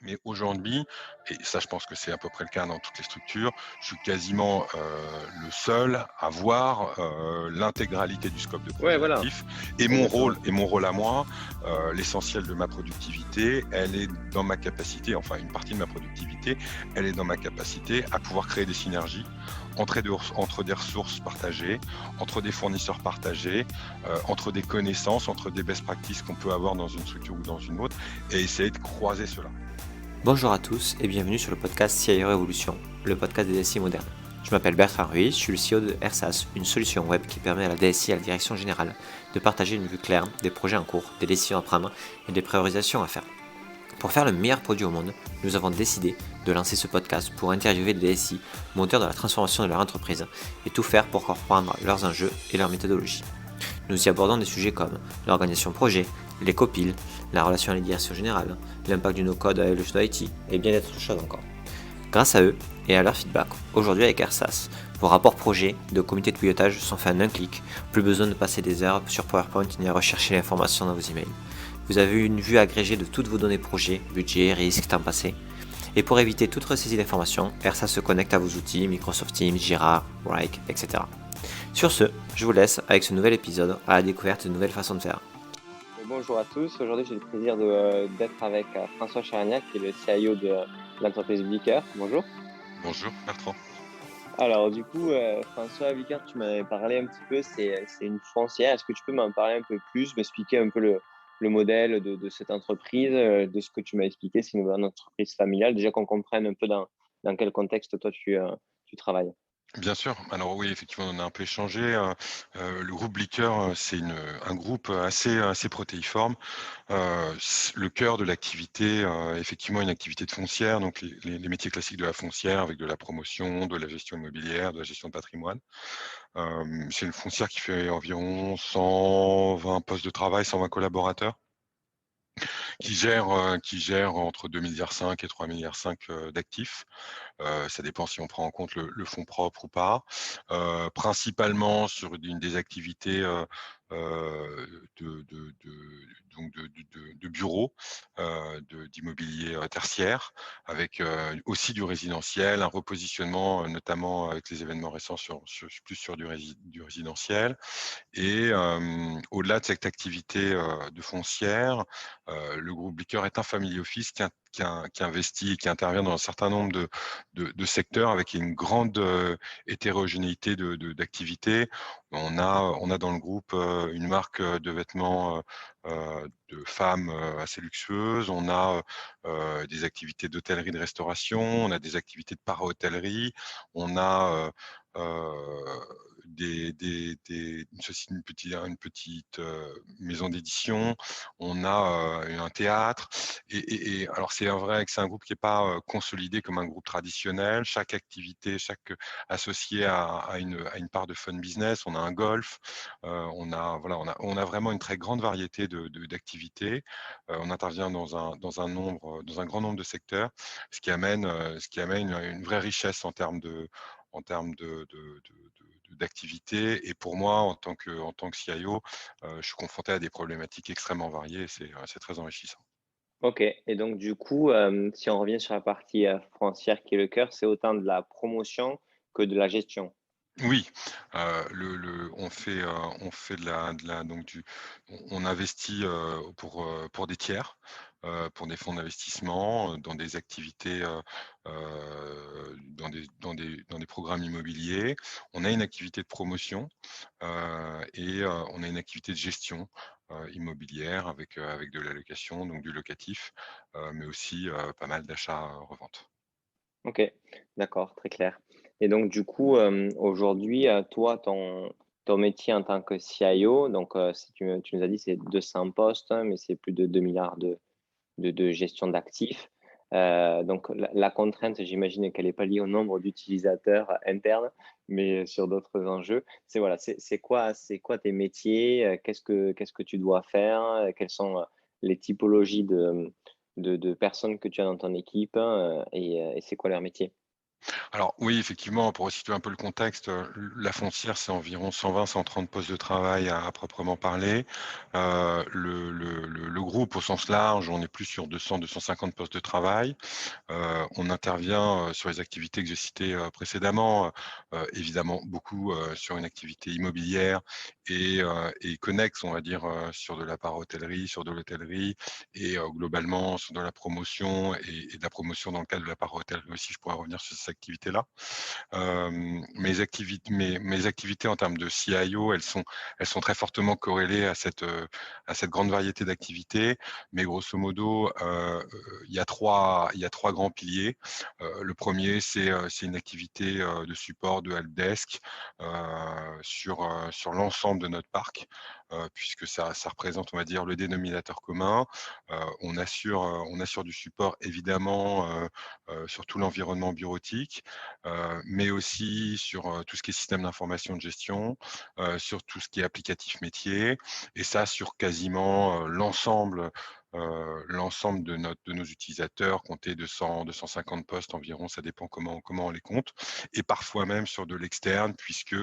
Mais aujourd'hui, et ça je pense que c'est à peu près le cas dans toutes les structures, je suis quasiment, le seul à voir, l'intégralité du scope de Ouais, projet voilà, actif et exactement. mon rôle à moi, l'essentiel de ma productivité, elle est dans ma capacité, enfin une partie de ma productivité, elle est dans ma capacité à pouvoir créer des synergies entre des ressources partagées, entre des fournisseurs partagés, entre des connaissances, entre des best practices qu'on peut avoir dans une structure ou dans une autre et essayer de croiser cela. Bonjour à tous et bienvenue sur le podcast CIO Révolution, le podcast des DSI modernes. Je m'appelle Bertrand Ruiz, je suis le CEO de RSAS, une solution web qui permet à la DSI et à la direction générale de partager une vue claire des projets en cours, des décisions à prendre et des priorisations à faire. Pour faire le meilleur produit au monde, nous avons décidé de lancer ce podcast pour interviewer les DSI, moteurs de la transformation de leur entreprise, et tout faire pour comprendre leurs enjeux et leurs méthodologies. Nous y abordons des sujets comme l'organisation projet, les copiles, la relation à la direction générale, l'impact du no-code à l'évolution d'IT et bien d'autres choses encore. Grâce à eux et à leur feedback, aujourd'hui avec AirSAS, vos rapports projets de comité de pilotage sont faits en un clic, plus besoin de passer des heures sur PowerPoint ni à rechercher l'information dans vos emails. Vous avez une vue agrégée de toutes vos données projets, budget, risques, temps passé. Et pour éviter toute ressaisie d'informations, AirSAS se connecte à vos outils Microsoft Teams, Jira, Wrike, etc. Sur ce, je vous laisse avec ce nouvel épisode à la découverte de nouvelles façons de faire. Bonjour à tous. Aujourd'hui, j'ai le plaisir d'être avec François Charagnac, qui est le CIO de l'entreprise Vicker. Bonjour. Bonjour Bertrand. Alors, du coup, François Vicker, tu m'avais parlé un petit peu, c'est une foncière. Est-ce que tu peux m'en parler un peu plus, m'expliquer un peu le modèle de cette entreprise, de ce que tu m'as expliqué? C'est une entreprise familiale. Déjà qu'on comprenne un peu dans quel contexte toi tu travailles. Bien sûr, alors oui, effectivement, on en a un peu échangé, le groupe Blicker, c'est un groupe assez protéiforme. Le cœur de l'activité, effectivement une activité de foncière, donc les métiers classiques de la foncière avec de la promotion, de la gestion immobilière, de la gestion de patrimoine. C'est une foncière qui fait environ 120 postes de travail, 120 collaborateurs. Qui gère entre 2,5 milliards et 3,5 milliards d'actifs. Ça dépend si on prend en compte le fonds propre ou pas. Principalement sur une des activités, de bureaux, d'immobilier, tertiaire avec, aussi du résidentiel, un repositionnement, notamment avec les événements récents plus sur du résidentiel et au-delà de cette activité, de foncière, le groupe Blicker est un family office qui investit et qui intervient dans un certain nombre de secteurs avec une grande, hétérogénéité d'activités. On a dans le groupe, une marque, de vêtements, de femmes, assez luxueuse. On a, des activités d'hôtellerie, de restauration. On a des activités de para-hôtellerie. On a, une petite, maison d'édition. On a, un théâtre et alors vrai que c'est un groupe qui est pas, consolidé comme un groupe traditionnel. Chaque activité, associé à une part de fun business. On a un golf, on a vraiment une très grande variété d'activités. On intervient dans un grand nombre de secteurs, ce qui amène une vraie richesse d'activité et pour moi, en tant que CIO, je suis confronté à des problématiques extrêmement variées et c'est très enrichissant. OK, et donc du coup, si on revient sur la partie, foncière qui est le cœur, c'est autant de la promotion que de la gestion? Oui, on fait de la donc du on investit, pour des tiers, pour des fonds d'investissement, dans des activités, dans des programmes immobiliers. On a une activité de promotion, et on a une activité de gestion, immobilière avec de la location, donc du locatif, mais aussi, pas mal d'achats, reventes. OK, d'accord, très clair, et donc du coup, aujourd'hui, toi, ton métier en tant que CIO, donc si tu nous as dit c'est 200 postes, hein, mais c'est plus de 2 milliards de gestion d'actifs. Donc la contrainte, j'imagine qu'elle est pas liée au nombre d'utilisateurs internes, mais sur d'autres enjeux. Voilà, c'est quoi tes métiers? Qu'est-ce que tu dois faire? Quelles sont, les typologies de personnes que tu as dans ton équipe, et c'est quoi leur métier? Alors oui, effectivement, pour resituer un peu le contexte, la foncière, c'est environ 120-130 postes de travail à proprement parler. Le groupe au sens large, on est plus sur 200-250 postes de travail. On intervient, sur les activités que j'ai citées, précédemment, évidemment beaucoup, sur une activité immobilière et connexe, on va dire, sur de la para-hôtellerie, sur de l'hôtellerie et globalement sur de la promotion et de la promotion dans le cadre de la para-hôtellerie aussi. Je pourrais revenir sur ces activités-là. Mes activités en termes de CIO, elles sont très fortement corrélées à cette grande variété d'activités. Mais grosso modo, il y a trois grands piliers. Le premier, c'est une activité de support de helpdesk sur l'ensemble de notre parc, puisque ça représente, on va dire, le dénominateur commun. On assure du support évidemment sur tout l'environnement bureautique, mais aussi sur tout ce qui est système d'information de gestion, sur tout ce qui est applicatif métier, et ça sur quasiment l'ensemble de nos utilisateurs, compter 200-250 postes environ, ça dépend comment on les compte, et parfois même sur de l'externe, puisque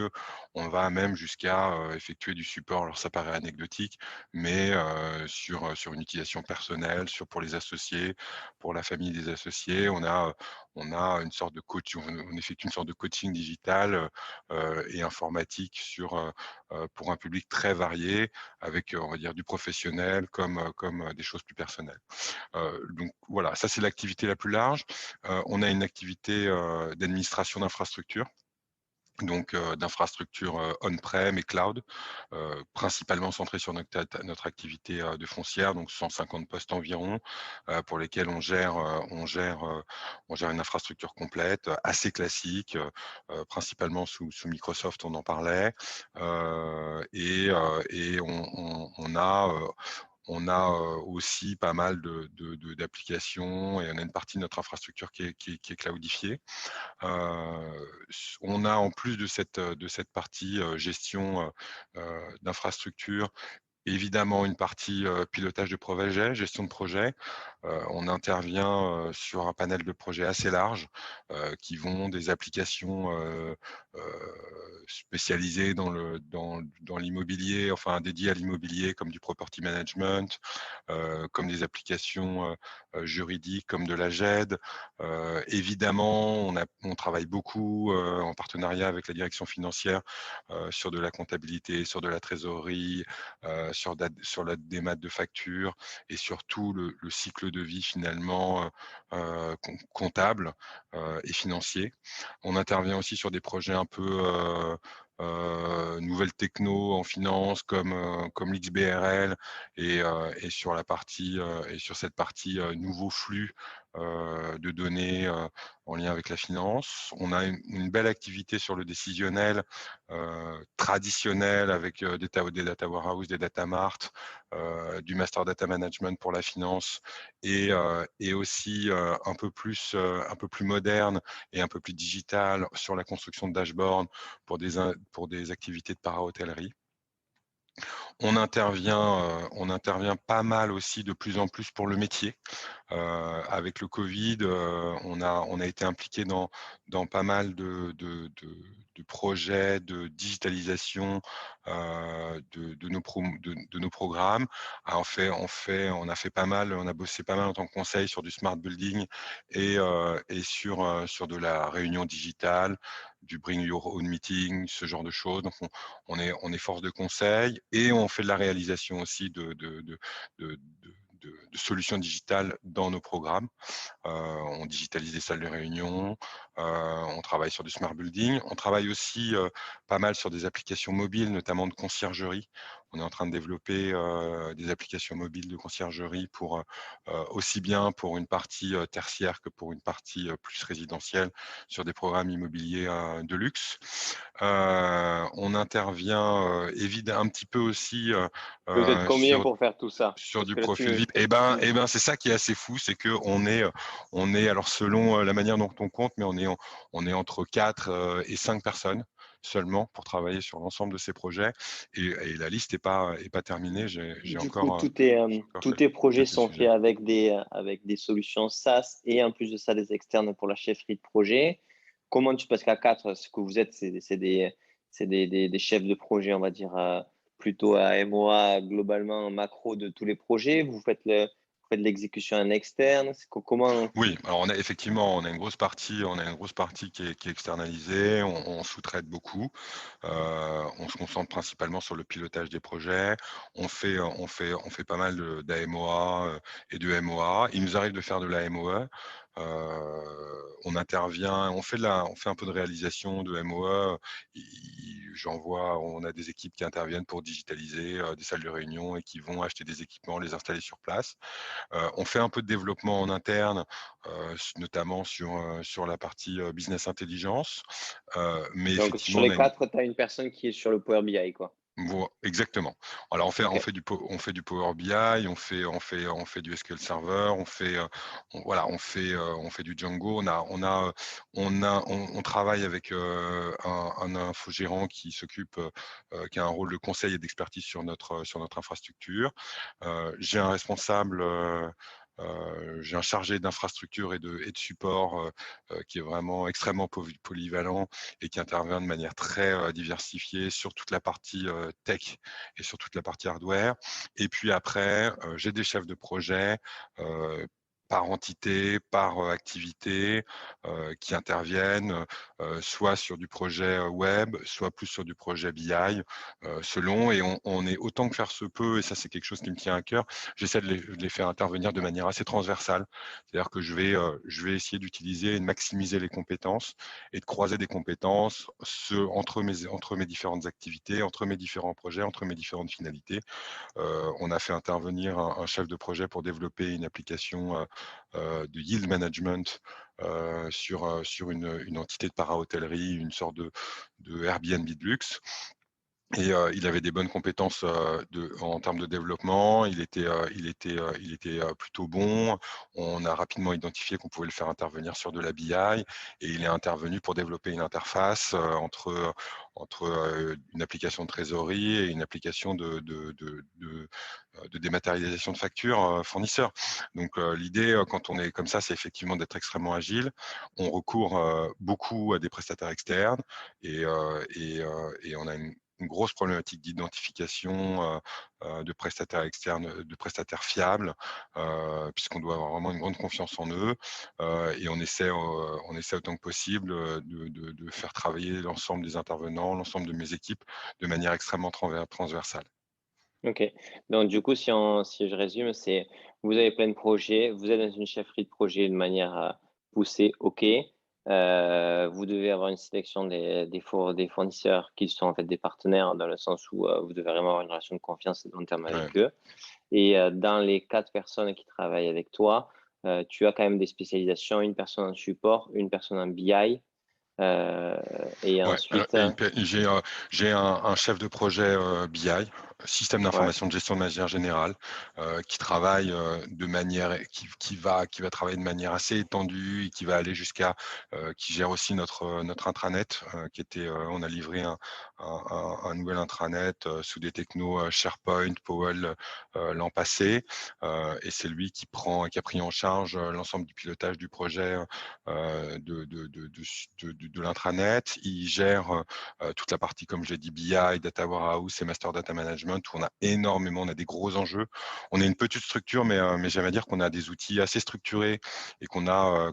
on va même jusqu'à effectuer du support. Alors ça paraît anecdotique, mais sur une utilisation personnelle, pour les associés, pour la famille des associés, on a une sorte de coach, on effectue une sorte de coaching digital et informatique pour un public très varié, avec, on va dire, du professionnel comme des choses plus personnelles. Donc voilà, ça c'est l'activité la plus large. On a une activité d'administration d'infrastructure, donc d'infrastructures on-prem et cloud, principalement centrée sur notre activité de foncière, donc 150 postes environ, pour lesquels on gère une infrastructure complète, assez classique, principalement sous Microsoft, on en parlait, et on a aussi pas mal d'applications, et on a une partie de notre infrastructure qui est cloudifiée. On a, en plus de cette partie gestion d'infrastructure, évidemment une partie pilotage de projet, gestion de projet. On intervient sur un panel de projets assez large, qui vont des applications spécialisées dans l'immobilier, enfin dédiées à l'immobilier, comme du property management, comme des applications juridiques comme de la GED. Évidemment, on travaille beaucoup en partenariat avec la direction financière sur de la comptabilité, sur de la trésorerie, sur la démat de factures, et surtout le cycle de vie finalement comptable et financier. On intervient aussi sur des projets un peu nouvelles techno en finance, comme l'XBRL, et sur cette partie nouveaux flux de données en lien avec la finance. On a une belle activité sur le décisionnel traditionnel, avec des data warehouse, des data mart, du master data management pour la finance, et aussi un peu plus moderne et un peu plus digital sur la construction de dashboards pour des activités de para-hôtellerie. On intervient pas mal aussi, de plus en plus, pour le métier. Avec le Covid, on a été impliqué dans pas mal de projets de digitalisation de nos programmes. On a bossé pas mal en tant que conseil sur du smart building et sur de la réunion digitale, du bring your own meeting, ce genre de choses. Donc on est force de conseil, et on fait de la réalisation aussi de solutions digitales dans nos programmes. On digitalise des salles de réunion, on travaille sur du smart building, on travaille aussi pas mal sur des applications mobiles, notamment de conciergerie. On est en train de développer des applications mobiles de conciergerie aussi bien pour une partie tertiaire que pour une partie plus résidentielle, sur des programmes immobiliers de luxe. On intervient un petit peu aussi Vous êtes combien sur pour faire tout ça? Parce du que là, profil VIP. Et ben, c'est ça qui est assez fou, c'est que on est, alors selon la manière dont on compte, mais on est entre 4 et 5 personnes seulement pour travailler sur l'ensemble de ces projets, et la liste est pas terminée. J'ai Du coup, encore tous tes projets quelques sont sujets. faits avec des solutions SaaS, et en plus de ça, des externes pour la chefferie de projet. comment tu passes qu'à 4, ce que vous êtes, c'est des chefs de projet, on va dire, plutôt à MOA, globalement macro de tous les projets. Vous faites l'exécution en externe. Comment? Oui, alors on a une grosse partie qui est externalisée, on sous-traite beaucoup, on se concentre principalement sur le pilotage des projets, on fait pas mal d'AMOA, et de MOA. Il nous arrive de faire de la MOE, on intervient, on fait un peu de réalisation de MOE, on a des équipes qui interviennent pour digitaliser, des salles de réunion et qui vont acheter des équipements, les installer sur place. On fait un peu de développement en interne, notamment sur la partie, business intelligence, mais Donc sur effectivement, on les a une 4, tu as une personne qui est sur le Power BI, quoi? exactement. Alors OK. on fait du Power BI, on fait du SQL Server, on fait du Django. On travaille avec, un infogérant qui a un rôle de conseil et d'expertise sur notre infrastructure. J'ai un chargé d'infrastructure et de support, qui est vraiment extrêmement polyvalent et qui intervient de manière très, diversifiée sur toute la partie, tech et sur toute la partie hardware. Et puis après, j'ai des chefs de projet, heu, par entité, par, activité, qui interviennent, soit sur du projet, web, soit plus sur du projet BI, selon, et on est, autant que faire se peut, et ça c'est quelque chose qui me tient à cœur, j'essaie de les faire intervenir de manière assez transversale. C'est-à-dire que je vais essayer d'utiliser et de maximiser les compétences et de croiser des compétences entre mes différentes activités, entre mes différents projets, entre mes différentes finalités. On a fait intervenir un chef de projet pour développer une application, de yield management, sur une entité de para-hôtellerie, une sorte de Airbnb de luxe. Et il avait des bonnes compétences, en termes de développement. Il était plutôt bon. On a rapidement identifié qu'on pouvait le faire intervenir sur de la BI, et il est intervenu pour développer une interface, entre une application de trésorerie et une application de dématérialisation de factures, fournisseurs. Donc l'idée, quand on est comme ça, c'est effectivement d'être extrêmement agile. On recourt, beaucoup à des prestataires externes, et on a une grosse problématique d'identification, de prestataires externes, de prestataires fiables, puisqu'on doit avoir vraiment une grande confiance en eux, et on essaie autant que possible, de faire travailler l'ensemble des intervenants, l'ensemble de mes équipes de manière extrêmement transversale. OK. Donc du coup, si je résume, c'est vous avez plein de projets, vous êtes dans une chefferie de projet de manière, poussée, OK. Vous devez avoir une sélection des fournisseurs qui sont en fait des partenaires dans le sens où, vous devez vraiment avoir une relation de confiance et de long terme Ouais. avec eux et dans les 4 personnes qui travaillent avec toi, tu as quand même des spécialisations, une personne en support, une personne en BI, et Ouais, ensuite, et j'ai un chef de projet, BI, système ouais, d'information de gestion de manière générale, qui travaille, de manière qui va travailler de manière assez étendue et qui va aller qui gère aussi notre intranet, on a livré un nouvel intranet, sous des technos, SharePoint, Powell, l'an passé, et c'est lui qui a pris en charge, l'ensemble du pilotage du projet, de l'intranet. Il gère, toute la partie, comme je l'ai dit, BI, Data Warehouse et Master Data Management, où on a des gros enjeux. On est une petite structure, mais j'aime à dire qu'on a des outils assez structurés et qu'on a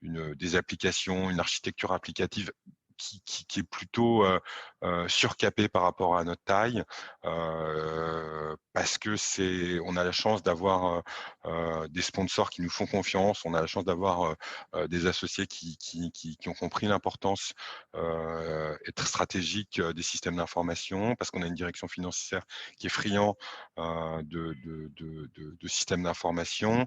des applications, une architecture applicative qui est plutôt, surcapée par rapport à notre taille, parce que on a la chance d'avoir, des sponsors qui nous font confiance. On a la chance d'avoir, des associés qui ont compris l'importance, très stratégique, des systèmes d'information, parce qu'on a une direction financière qui est friand, de systèmes d'information,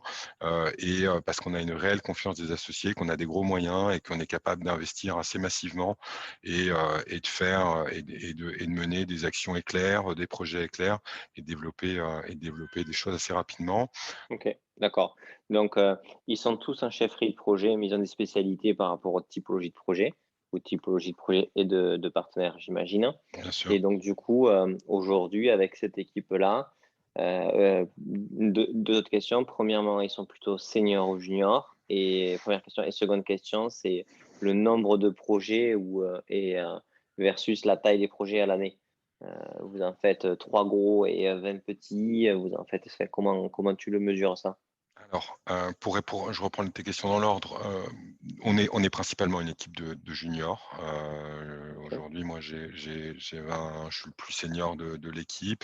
et parce qu'on a une réelle confiance des associés, qu'on a des gros moyens et qu'on est capable d'investir assez massivement, et de mener des actions éclairs, des projets éclairs, et développer des choses assez rapidement. OK, d'accord. Donc, ils sont tous en chefferie de projet, mais ils ont des spécialités par rapport aux typologies de projet et de partenaires, j'imagine. Bien sûr. Et donc du coup, aujourd'hui avec cette équipe-là, 2 autres questions. Premièrement, ils sont plutôt seniors ou juniors? Et première question et seconde question, c'est le nombre de projets versus la taille des projets à l'année? Vous en faites 3 gros et 20 petits, vous en faites enfin, comment tu le mesures ça? Alors, pour répondre, je reprends tes questions dans l'ordre. On est principalement une équipe de juniors. OK. Aujourd'hui, moi, j'ai 20 je suis le plus senior de l'équipe.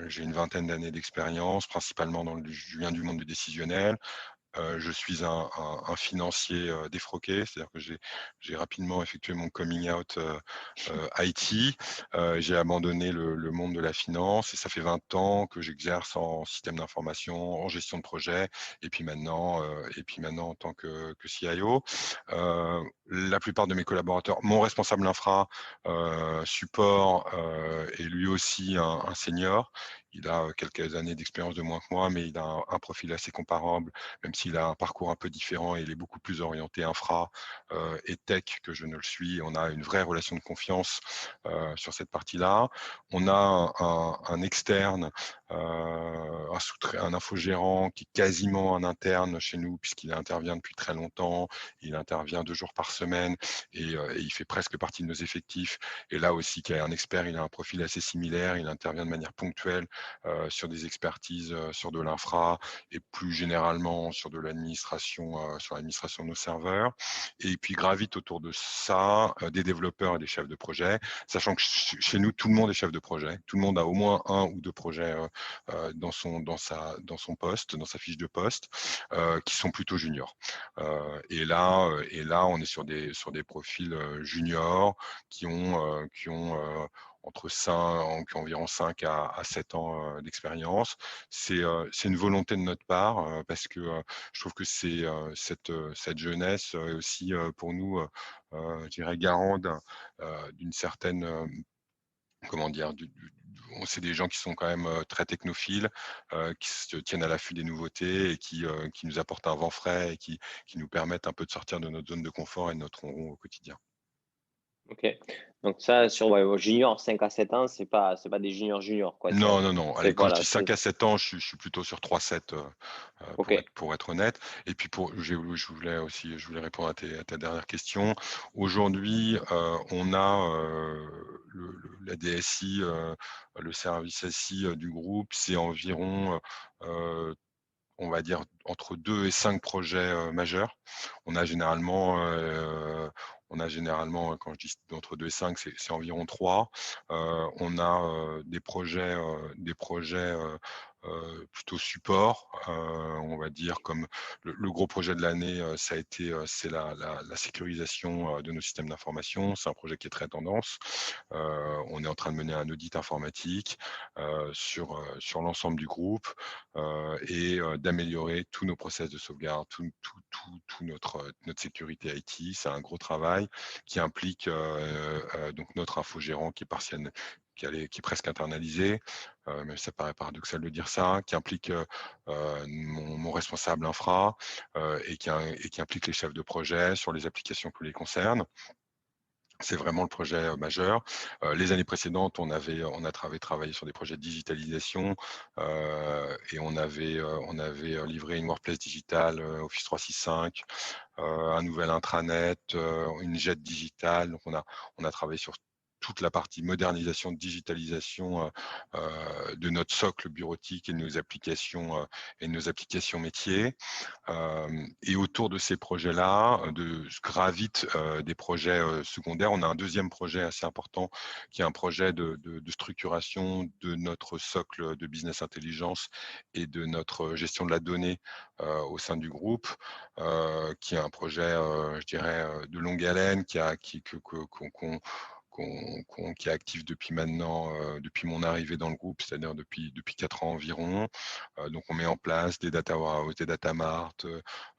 J'ai une vingtaine d'années d'expérience, principalement je viens du monde du décisionnel. Je suis un financier, défroqué, c'est-à-dire que j'ai rapidement effectué mon coming out, IT. J'ai abandonné le monde de la finance et ça fait 20 ans que j'exerce en système d'information, en gestion de projet et puis maintenant en tant que CIO. La plupart de mes collaborateurs, mon responsable infra, support, est lui aussi un senior. Il a, quelques années d'expérience de moins que moi, mais il a un profil assez comparable, même s'il a un parcours un peu différent et il est beaucoup plus orienté infra, et tech que je ne le suis. On a une vraie relation de confiance, sur cette partie-là. On a un externe, un infogérant qui est quasiment un interne chez nous puisqu'il intervient depuis très longtemps. Il intervient 2 jours par semaine et il fait presque partie de nos effectifs. Et là aussi, qui est un expert, il a un profil assez similaire. Il intervient de manière ponctuelle, sur des expertises, sur de l'infra et plus généralement sur l'administration de nos serveurs. Et puis gravite autour de ça, des développeurs et des chefs de projet, sachant que chez nous, tout le monde est chef de projet. Tout le monde a au moins 1 ou 2 projets, dans son poste, dans sa fiche de poste, qui sont plutôt juniors. Et là, on est sur des profils, juniors qui ont qui ont environ 5 à 7 ans, d'expérience. C'est une volonté de notre part, parce que, je trouve que cette jeunesse est aussi, pour nous, je dirais garant d'une certaine, comment dire? C'est des gens qui sont quand même, très technophiles, qui se tiennent à l'affût des nouveautés et qui nous apportent un vent frais et qui nous permettent un peu de sortir de notre zone de confort et de notre ronron au quotidien. OK. Donc ça sur ouais, vos juniors 5 à 7 ans, c'est pas des juniors juniors quoi, Non, non, non. c'est Allez, quand je voilà, dis c'est 5 à 7 ans, je suis plutôt sur 3-7, pour être OK. pour être honnête. Et puis je voulais répondre à ta dernière question. Aujourd'hui, on a, la DSI, le service SI, du groupe, c'est environ, on va dire entre 2 et 5 projets, majeurs. On a généralement, quand je dis entre 2 et 5, c'est environ 3. On a, des projets, plutôt support, on va dire comme le gros projet de l'année, ça a été, c'est la sécurisation, de nos systèmes d'information. C'est un projet qui est très tendance. On est en train de mener un audit informatique, sur l'ensemble du groupe, et d'améliorer tous nos process de sauvegarde, tout notre sécurité IT. C'est un gros travail qui implique, donc notre infogérant qui est presque internalisé, même si ça paraît paradoxal de dire ça, qui implique, mon responsable infra, et qui implique les chefs de projet sur les applications qui les concernent. C'est vraiment le projet, majeur. Les années précédentes, on a travaillé sur des projets de digitalisation, et on avait livré une workplace digitale, Office 365, un nouvel intranet, une jet digitale. Donc on a travaillé sur toute la partie modernisation, digitalisation, de notre socle bureautique et de nos applications métiers. Et autour de ces projets-là, gravitent, des projets, secondaires. On a un deuxième projet assez important qui est un projet de structuration de notre socle de business intelligence et de notre gestion de la donnée, au sein du groupe, qui est un projet, je dirais, de longue haleine qui est actif depuis maintenant, depuis mon arrivée dans le groupe, c'est-à-dire depuis 4 ans environ. Donc on met en place des data warehouse, des data mart,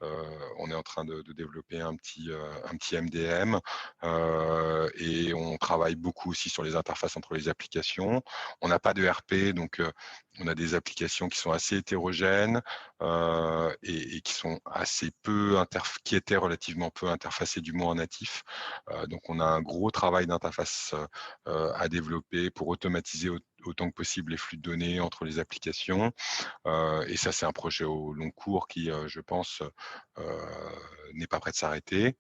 on est en train de développer un petit MDM, et on travaille beaucoup aussi sur les interfaces entre les applications. On n'a pas de RP, donc on a des applications qui sont assez hétérogènes et qui sont assez qui étaient relativement peu interfacées, du moins en natif. Donc, on a un gros travail d'interface à développer pour automatiser autant que possible les flux de données entre les applications. Et ça, c'est un projet au long cours qui, je pense, n'est pas prêt de s'arrêter.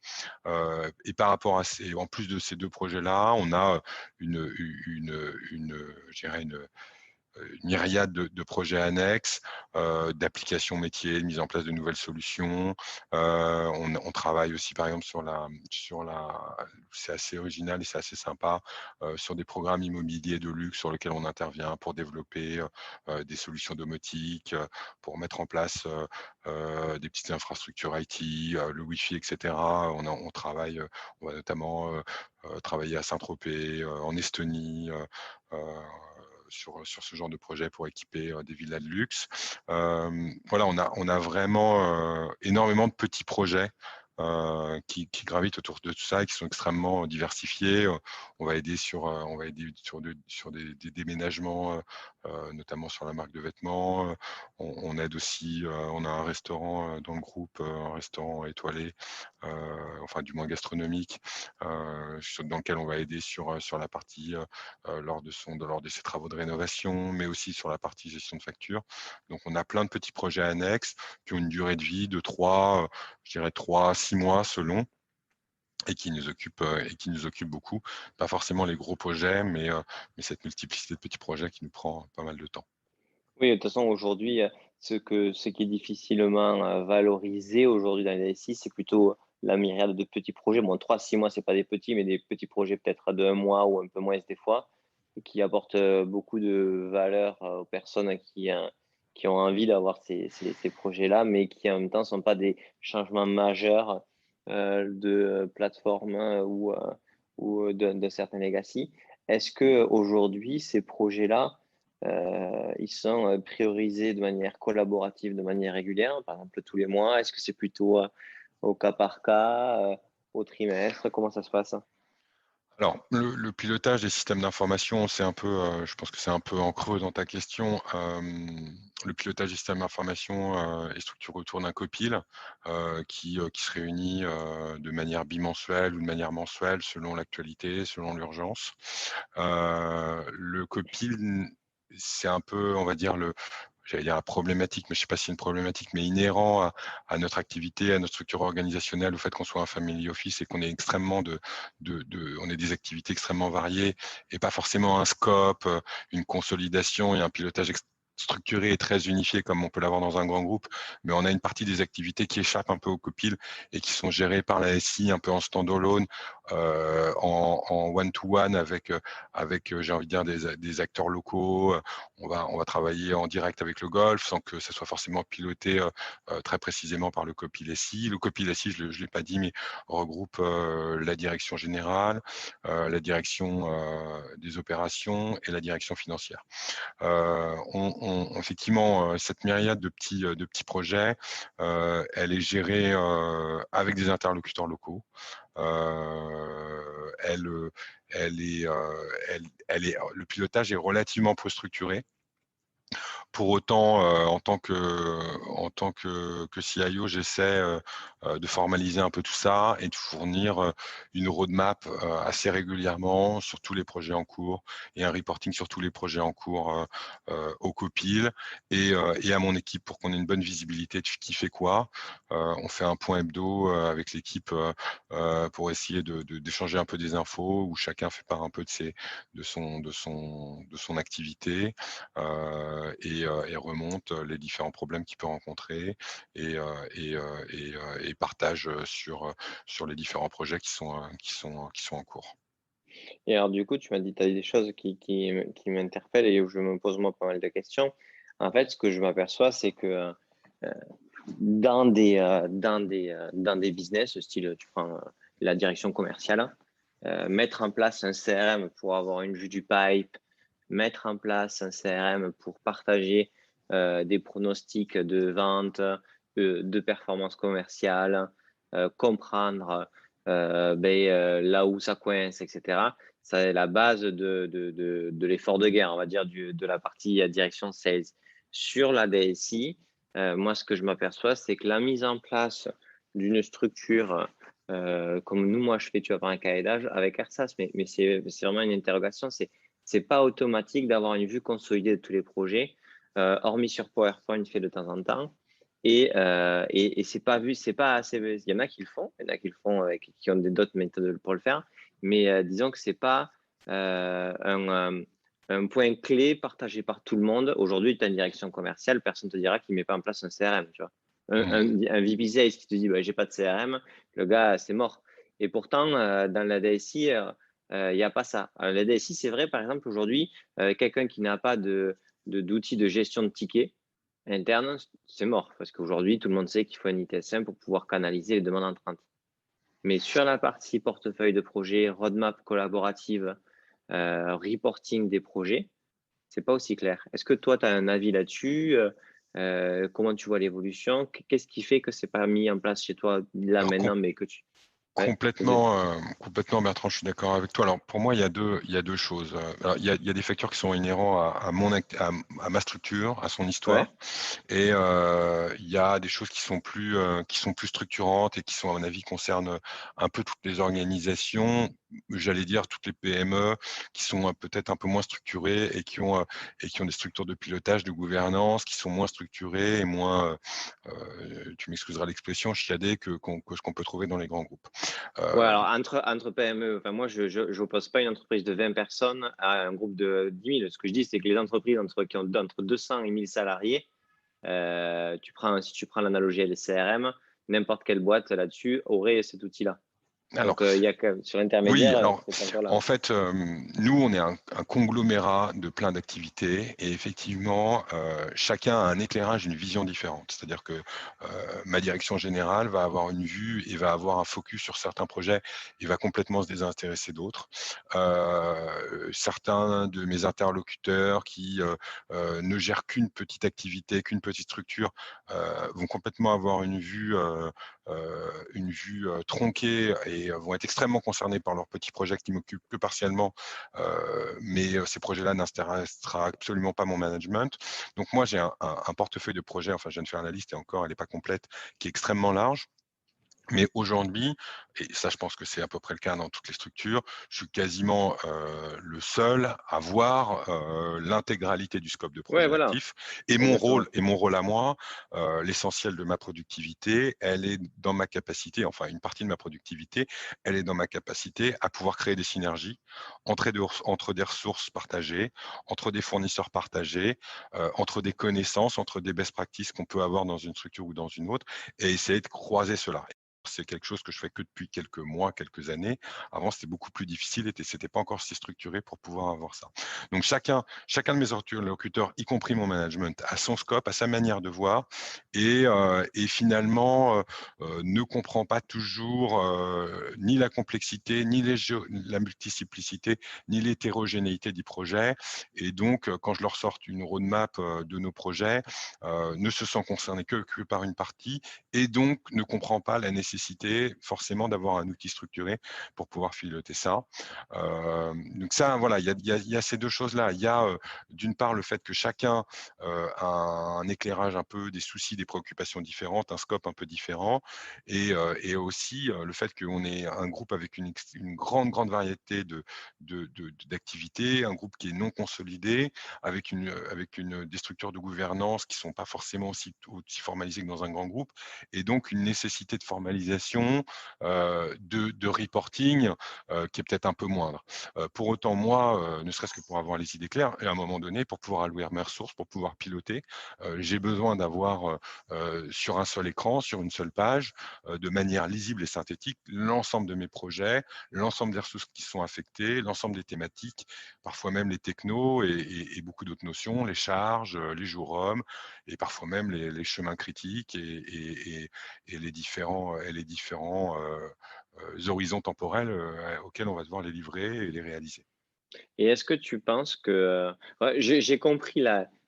Et par rapport à en plus de ces deux projets-là, on a je dirais une myriade de projets annexes, d'applications métiers, de mise en place de nouvelles solutions. On travaille aussi, par exemple, c'est assez original et c'est assez sympa, sur des programmes immobiliers de luxe sur lesquels on intervient pour développer des solutions domotiques, pour mettre en place des petites infrastructures IT, le Wi-Fi, etc. On travaille, on va notamment travailler à Saint-Tropez, en Estonie, sur ce genre de projet pour équiper des villas de luxe. Voilà, on a vraiment énormément de petits projets qui gravitent autour de tout ça et qui sont extrêmement diversifiés. On va aider sur des déménagements, notamment sur la marque de vêtements. On aide aussi, on a un restaurant dans le groupe, un restaurant étoilé, enfin du moins gastronomique, dans lequel on va aider sur la partie lors de ses travaux de rénovation, mais aussi sur la partie gestion de factures. Donc, on a plein de petits projets annexes qui ont une durée de vie de 3 à 6 mois selon, et qui nous occupent beaucoup. Pas forcément les gros projets, mais cette multiplicité de petits projets qui nous prend pas mal de temps. Oui, de toute façon, aujourd'hui, ce qui est difficilement valorisé aujourd'hui dans les DSI, c'est plutôt la myriade de petits projets. Bon, 3-6 mois, c'est pas des petits, mais des petits projets peut-être de 1 mois ou un peu moins des fois, et qui apportent beaucoup de valeur aux personnes qui ont envie d'avoir ces projets-là, mais qui en même temps ne sont pas des changements majeurs de plateforme ou de certains legacy. Est-ce que aujourd'hui, ces projets-là, ils sont priorisés de manière collaborative, de manière régulière, par exemple tous les mois? Est-ce que c'est plutôt au cas par cas, au trimestre? Comment ça se passe? Alors, le pilotage des systèmes d'information, c'est un peu, je pense que c'est un peu en creux dans ta question. Le pilotage des systèmes d'information est structuré autour d'un copil qui se réunit de manière bimensuelle ou de manière mensuelle selon l'actualité, selon l'urgence. Le copil, c'est un peu, on va dire, j'allais dire la problématique, mais je ne sais pas si c'est une problématique, mais inhérent à notre activité, à notre structure organisationnelle, au fait qu'on soit un family office et qu'on ait on ait des activités extrêmement variées et pas forcément un scope, une consolidation et un pilotage structuré et très unifié comme on peut l'avoir dans un grand groupe, mais on a une partie des activités qui échappent un peu au copil et qui sont gérées par la SI un peu en stand-alone, en one-to-one avec j'ai envie de dire des acteurs locaux. On va travailler en direct avec le Golf sans que ça soit forcément piloté très précisément par le copil SI. Le copil SI, je ne l'ai pas dit, mais regroupe la direction générale, la direction des opérations et la direction financière. Effectivement, cette myriade de petits projets, elle est gérée avec des interlocuteurs locaux. Le pilotage est relativement peu structuré. Pour autant, en tant que CIO, j'essaie de formaliser un peu tout ça et de fournir une roadmap assez régulièrement sur tous les projets en cours et un reporting sur tous les projets en cours au copil et à mon équipe pour qu'on ait une bonne visibilité de qui fait quoi. On fait un point hebdo avec l'équipe pour essayer d'échanger un peu des infos où chacun fait part un peu de son activité et remonte les différents problèmes qu'il peut rencontrer et partage sur les différents projets qui sont en cours. Et alors du coup, tu m'as dit, tu as dit des choses qui m'interpellent et où je me pose moi pas mal de questions. En fait, ce que je m'aperçois, c'est que dans des business, style, tu prends la direction commerciale, mettre en place un CRM pour avoir une vue du pipe, mettre en place un CRM pour partager des pronostics de vente, de performance commerciale, comprendre là où ça coince, etc. c'est la base de l'effort de guerre, on va dire, de la partie direction sales. Sur la DSI, moi, ce que je m'aperçois, c'est que la mise en place d'une structure, comme moi, je fais, tu vas par un cahier d'âge avec AirSAS, mais c'est vraiment une interrogation. C'est pas automatique d'avoir une vue consolidée de tous les projets, hormis sur PowerPoint fait de temps en temps. Et c'est pas vu, c'est pas assez. Il y en a qui le font, il y en a qui le font, qui ont d'autres méthodes pour le faire. Mais disons que c'est pas un point clé partagé par tout le monde. Aujourd'hui, tu as une direction commerciale, personne ne te dira qu'il ne met pas en place un CRM. Tu vois. Un VP Sales qui te dit bah, j'ai pas de CRM, le gars, c'est mort. Et pourtant, dans la DSI, il n'y a pas ça. La DSI, c'est vrai, par exemple, aujourd'hui, quelqu'un qui n'a pas d'outils de gestion de tickets interne, c'est mort. Parce qu'aujourd'hui, tout le monde sait qu'il faut un ITSM pour pouvoir canaliser les demandes entrantes. Mais sur la partie portefeuille de projet, roadmap collaborative, reporting des projets, c'est pas aussi clair. Est-ce que toi, tu as un avis là-dessus? Comment tu vois l'évolution? Qu'est-ce qui fait que c'est pas mis en place chez toi là Alors, maintenant, mais que tu… Ouais, complètement, Bertrand, je suis d'accord avec toi. Alors, pour moi, il y a deux choses. Alors, il y a des facteurs qui sont inhérents à ma structure, à son ouais, histoire. Et il y a des choses qui sont plus structurantes et qui sont, à mon avis, concernent un peu toutes les organisations, j'allais dire toutes les PME, qui sont peut-être un peu moins structurées et qui ont des structures de pilotage, de gouvernance, qui sont moins structurées et moins, tu m'excuseras l'expression, chiadées que ce qu'on peut trouver dans les grands groupes. ouais, alors entre PME, enfin moi, je n'oppose pas une entreprise de 20 personnes à un groupe de 10 000. Ce que je dis, c'est que les entreprises qui ont entre 200 et 1000 salariés, si tu prends l'analogie avec les CRM, n'importe quelle boîte là-dessus aurait cet outil-là. Alors, Donc, il y a sur oui, l'intermédiaire, alors c'est encore là. en fait, nous, on est un conglomérat de plein d'activités et effectivement, chacun a un éclairage, une vision différente. C'est-à-dire que ma direction générale va avoir une vue et va avoir un focus sur certains projets et va complètement se désintéresser d'autres. Certains de mes interlocuteurs qui ne gèrent qu'une petite activité, qu'une petite structure, vont complètement avoir une vue tronquée et vont être extrêmement concernés par leurs petits projets qui m'occupent que partiellement, mais ces projets-là n'intéressera absolument pas mon management. Donc moi, j'ai un portefeuille de projets, enfin je viens de faire la liste et encore elle n'est pas complète, qui est extrêmement large. Mais aujourd'hui, et ça je pense que c'est à peu près le cas dans toutes les structures, je suis quasiment le seul à voir l'intégralité du scope de Ouais, projet voilà, actif. Et exactement. mon rôle à moi, l'essentiel de ma productivité, elle est dans ma capacité, enfin une partie de ma productivité, elle est dans ma capacité à pouvoir créer des synergies entre des ressources partagées, entre des fournisseurs partagés, entre des connaissances, entre des best practices qu'on peut avoir dans une structure ou dans une autre, et essayer de croiser cela. C'est quelque chose que je fais que depuis quelques mois, quelques années. Avant, c'était beaucoup plus difficile et c'était pas encore si structuré pour pouvoir avoir ça. Donc, chacun de mes interlocuteurs, y compris mon management, a son scope, a sa manière de voir et finalement ne comprend pas toujours ni la complexité, ni la multiplicité, ni l'hétérogénéité du projet. Et donc, quand je leur sorte une roadmap de nos projets, ne se sent concerné que par une partie et donc ne comprend pas la nécessité forcément d'avoir un outil structuré pour pouvoir piloter ça. Donc ça, voilà, il y a ces deux choses-là. Il y a d'une part le fait que chacun a un éclairage un peu des soucis, des préoccupations différentes, un scope un peu différent, et aussi le fait qu'on est un groupe avec une grande variété d'activités, un groupe qui est non consolidé, avec des structures de gouvernance qui ne sont pas forcément aussi formalisées que dans un grand groupe, et donc une nécessité de formalisation, de reporting qui est peut-être un peu moindre. Pour autant, moi, ne serait-ce que pour avoir les idées claires, et à un moment donné, pour pouvoir allouer mes ressources, pour pouvoir piloter, j'ai besoin d'avoir sur un seul écran, sur une seule page, de manière lisible et synthétique, l'ensemble de mes projets, l'ensemble des ressources qui sont affectées, l'ensemble des thématiques, parfois même les technos et beaucoup d'autres notions, les charges, les jours hommes, et parfois même les chemins critiques et les différents horizons temporels auxquels on va devoir les livrer et les réaliser. Et est-ce que tu penses que… ouais, j'ai compris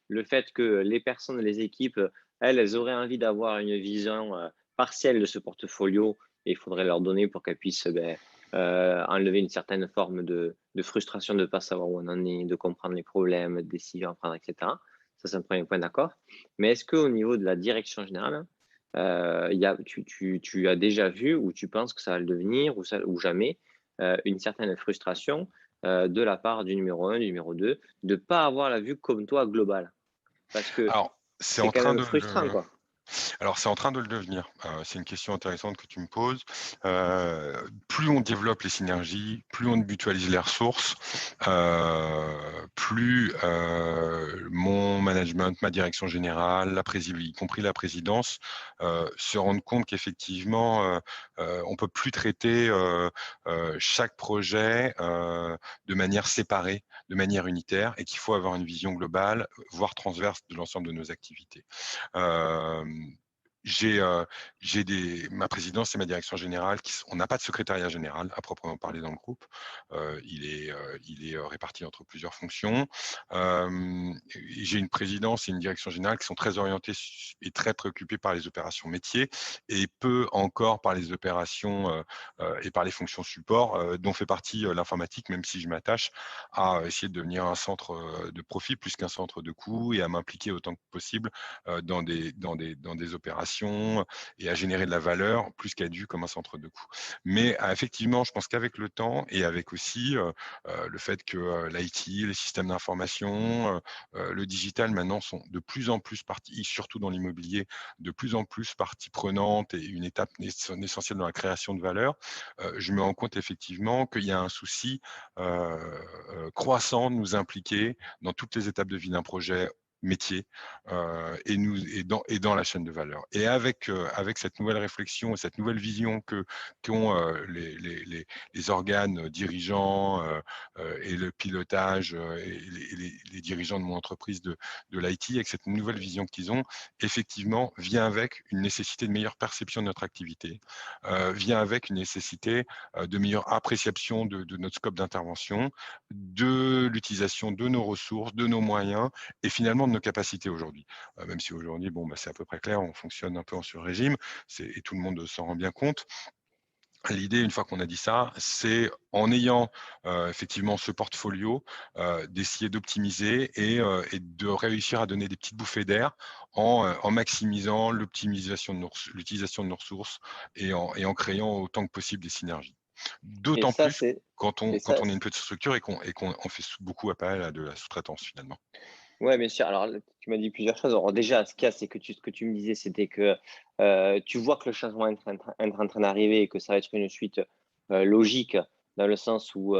le fait que les personnes, les équipes, elles auraient envie d'avoir une vision partielle de ce portfolio et il faudrait leur donner pour qu'elles puissent enlever une certaine forme de frustration de ne pas savoir où on en est, de comprendre les problèmes, décisions à prendre, etc. Ça, c'est un premier point, d'accord. Mais est-ce qu'au niveau de la direction générale, tu as déjà vu ou tu penses que ça va le devenir ou jamais une certaine frustration de la part du numéro 1, du numéro 2, de ne pas avoir la vue comme toi globale? Parce que Alors, c'est c'est en quand train même de frustrant, le quoi. Alors, c'est en train de le devenir. C'est une question intéressante que tu me poses. Plus on développe les synergies, plus on mutualise les ressources, plus mon management, ma direction générale, y compris la présidence, se rendent compte qu'effectivement, on peut plus traiter chaque projet de manière séparée, de manière unitaire, et qu'il faut avoir une vision globale, voire transverse de l'ensemble de nos activités. J'ai ma présidence et ma direction générale on n'a pas de secrétariat général à proprement parler dans le groupe. Il est réparti entre plusieurs fonctions. J'ai une présidence et une direction générale qui sont très orientées et très préoccupées par les opérations métiers et peu encore par les opérations et par les fonctions support dont fait partie l'informatique, même si je m'attache à essayer de devenir un centre de profit plus qu'un centre de coût et à m'impliquer autant que possible dans des opérations et à générer de la valeur plus qu'à être vu comme un centre de coût. Mais effectivement, je pense qu'avec le temps et avec aussi le fait que l'IT, les systèmes d'information, le digital maintenant sont de plus en plus partie, surtout dans l'immobilier, de plus en plus partie prenante et une étape essentielle dans la création de valeur, je me rends compte effectivement qu'il y a un souci croissant de nous impliquer dans toutes les étapes de vie d'un projet métier et dans la chaîne de valeur. Et avec cette nouvelle réflexion et cette nouvelle vision qu'ont les organes dirigeants et le pilotage et les dirigeants de mon entreprise de l'IT, avec cette nouvelle vision qu'ils ont, effectivement, vient avec une nécessité de meilleure perception de notre activité, vient avec une nécessité de meilleure appréciation de notre scope d'intervention, de l'utilisation de nos ressources, de nos moyens et finalement de nos capacités aujourd'hui. Même si aujourd'hui, c'est à peu près clair, on fonctionne un peu en sur-régime et tout le monde s'en rend bien compte. L'idée, une fois qu'on a dit ça, c'est en ayant effectivement ce portfolio, d'essayer d'optimiser et de réussir à donner des petites bouffées d'air en maximisant l'utilisation de nos ressources et en créant autant que possible des synergies. Et D'autant ça, plus c'est quand et on ça, est une petite structure et qu'on fait beaucoup appel à de la sous-traitance finalement. ouais, bien sûr. Alors, tu m'as dit plusieurs choses. Alors, déjà, ce qu'il y a, c'est que ce que tu me disais, c'était que tu vois que le changement est en train d'arriver et que ça va être une suite logique, dans le sens où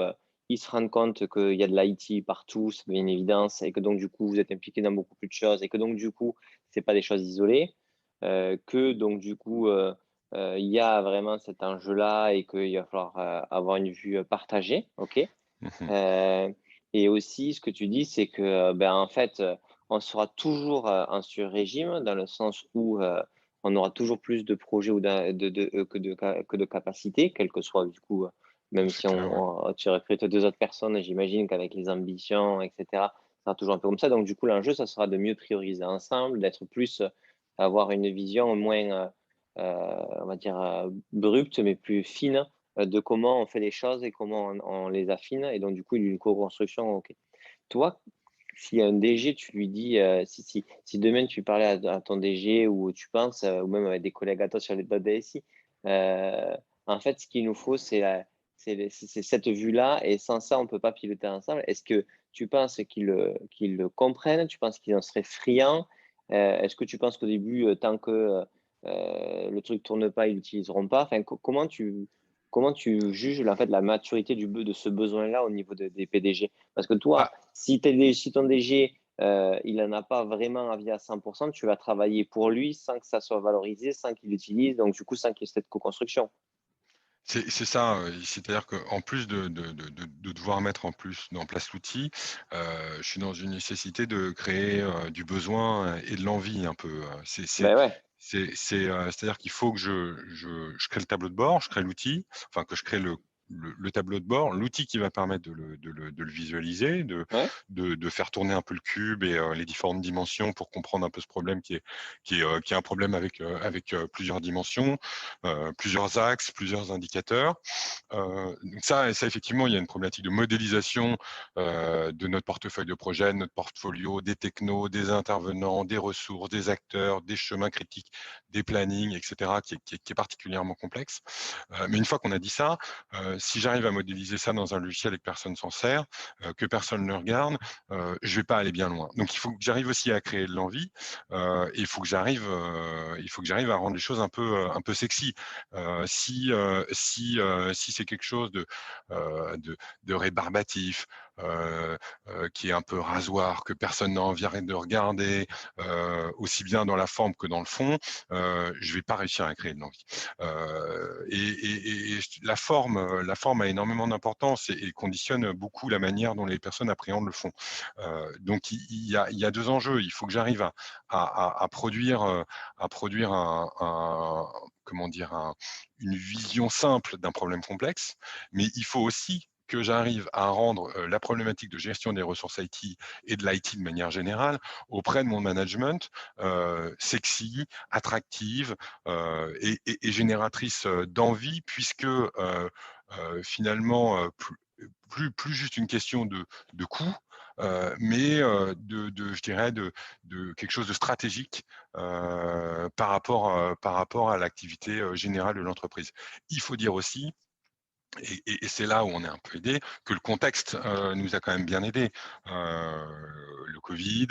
ils se rendent compte qu'il y a de l'IT partout, ça devient une évidence, et que donc, du coup, vous êtes impliqué dans beaucoup plus de choses, et que donc, du coup, c'est pas des choses isolées, que donc, du coup, il y a vraiment cet enjeu-là et qu'il va falloir avoir une vue partagée, OK? Mhm. Heu et aussi ce que tu dis, c'est que, en fait, on sera toujours, en sur-régime dans le sens où, on aura toujours plus de projets ou que de capacités, quel que soit du coup, même C'est si clair, ouais. tu recrutes 2 autres personnes, j'imagine qu'avec les ambitions et cetera, ça sera toujours un peu comme ça. Donc du coup, l'enjeu, ça sera de mieux prioriser ensemble, d'être plus, avoir une vision moins, on va dire, abrupte mais plus fine de comment on fait les choses et comment on les affine et donc du coup, d'une co-construction, OK. Toi, si un DG, tu lui dis, si demain tu parlais à ton DG ou tu penses, ou même avec des collègues à toi sur les d'autres DSI, en fait, ce qu'il nous faut, c'est cette vue-là et sans ça, on ne peut pas piloter ensemble. Est-ce que tu penses qu'ils le comprennent? Tu penses qu'ils en seraient friands? Est-ce que tu penses qu'au début, tant que, le truc tourne pas, ils l'utiliseront pas? Enfin, comment tu juges en fait la maturité de ce besoin-là au niveau des PDG? Parce que toi, Bah, si ton DG, il en a pas vraiment envie à 100, tu vas travailler pour lui sans que ça soit valorisé, sans qu'il l'utilise, donc du coup, sans qu'il y ait cette co-construction. c'est ça, c'est-à-dire qu'en plus de devoir mettre en place l'outil, je suis dans une nécessité de créer, du besoin et de l'envie un peu, Ben ouais, c'est-à-dire qu'il faut que je crée le tableau de bord, je crée l'outil, enfin que je crée le tableau de bord, l'outil qui va permettre de le visualiser, Ouais. de faire tourner un peu le cube et les différentes dimensions pour comprendre un peu ce problème qui est un problème avec plusieurs dimensions, plusieurs axes, plusieurs indicateurs. Donc ça, effectivement, il y a une problématique de modélisation de notre portefeuille de projet, de notre portfolio, des technos, des intervenants, des ressources, des acteurs, des chemins critiques, des plannings, etc., qui est particulièrement complexe. Mais une fois qu'on a dit ça, si j'arrive à modéliser ça dans un logiciel et que personne s'en sert, que personne ne le regarde, je vais pas aller bien loin. Donc il faut que j'arrive aussi à créer de l'envie. Et il faut que j'arrive à rendre les choses un peu sexy. Si c'est quelque chose de rébarbatif, qui est un peu rasoir, que personne n'a envie de regarder, aussi bien dans la forme que dans le fond, je vais pas réussir à créer de l'envie. Et la forme a énormément d'importance et conditionne beaucoup la manière dont les personnes appréhendent le fond. Donc il y a 2 enjeux. Il faut que j'arrive à produire comment dire, une vision simple d'un problème complexe, mais il faut aussi que j'arrive à rendre la problématique de gestion des ressources IT et de l'IT de manière générale auprès de mon management sexy, attractive et génératrice d'envie, puisque finalement, plus juste une question de coût, mais je dirais de quelque chose de stratégique par rapport à l'activité générale de l'entreprise. Il faut dire aussi, et c'est là où on est un peu aidé, que le contexte nous a quand même bien aidé. Le Covid,